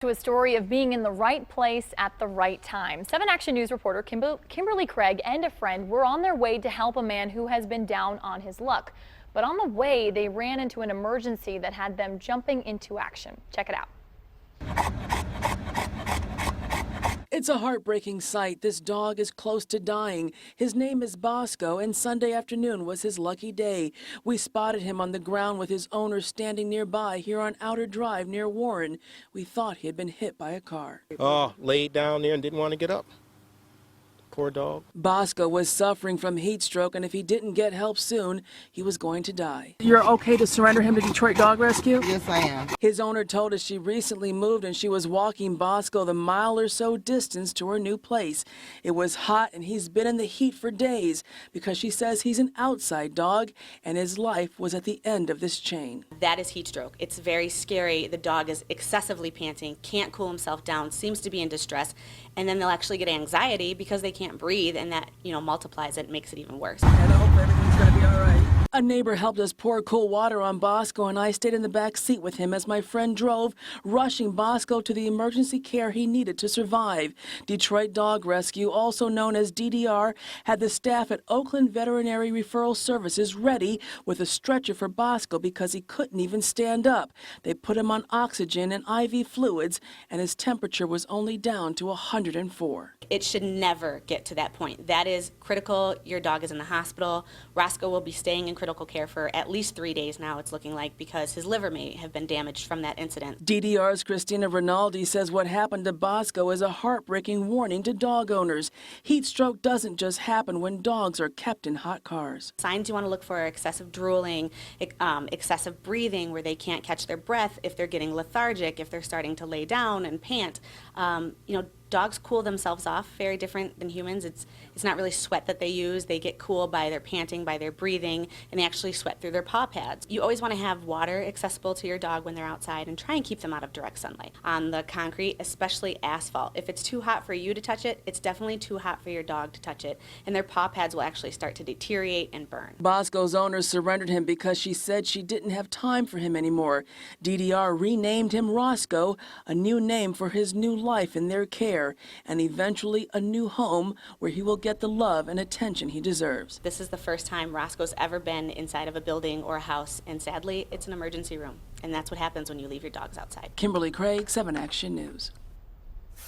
To a story of being in the right place at the right time. 7 Action News reporter Kimberly Craig and a friend were on their way to help a man who has been down on his luck. But on the way, they ran into an emergency that had them jumping into action. Check it out. It's a heartbreaking sight. This dog is close to dying. His name is Bosco, and Sunday afternoon was his lucky day. We spotted him on the ground with his owner standing nearby here on Outer Drive near Warren. We thought he had been hit by a car. Oh, laid down there and didn't want to get up. Poor dog. Bosco was suffering from heat stroke, and if he didn't get help soon, he was going to die. You're okay to surrender him to Detroit Dog Rescue? Yes, I am. His owner told us she recently moved and she was walking Bosco the mile or so distance to her new place. It was hot and he's been in the heat for days because she says he's an outside dog and his life was at the end of this chain. That is heat stroke. It's very scary. The dog is excessively panting, can't cool himself down, seems to be in distress, and then they'll actually get anxiety because they can't breathe, and that, multiplies it, makes it even worse. And I hope everything's going to be all right. A neighbor helped us pour cool water on Bosco, and I stayed in the back seat with him as my friend drove, rushing Bosco to the emergency care he needed to survive. Detroit Dog Rescue, also known as DDR, had the staff at Oakland Veterinary Referral Services ready with a stretcher for Bosco because he couldn't even stand up. They put him on oxygen and IV fluids, and his temperature was only down to 104. It should never get to that point. That is critical. Your dog is in the hospital. Roscoe will be staying in critical care for at least 3 days now, it's looking like, because his liver may have been damaged from that incident. DDR's Christina Rinaldi says what happened to Bosco is a heartbreaking warning to dog owners. Heat stroke doesn't just happen when dogs are kept in hot cars. Signs you want to look for are excessive drooling, excessive breathing where they can't catch their breath, if they're getting lethargic, if they're starting to lay down and pant. Dogs cool themselves off, very different than humans. It's not really sweat that they use. They get cool by their panting, by their breathing, and they actually sweat through their paw pads. You always want to have water accessible to your dog when they're outside and try and keep them out of direct sunlight. On the concrete, especially asphalt, if it's too hot for you to touch it, it's definitely too hot for your dog to touch it, and their paw pads will actually start to deteriorate and burn. Bosco's owner surrendered him because she said she didn't have time for him anymore. DDR renamed him Roscoe, a new name for his new life in their care, and eventually a new home where he will get the love and attention he deserves. This is the first time Roscoe's ever been inside of a building or a house, and sadly, it's an emergency room. And that's what happens when you leave your dogs outside. Kimberly Craig, 7 Action News.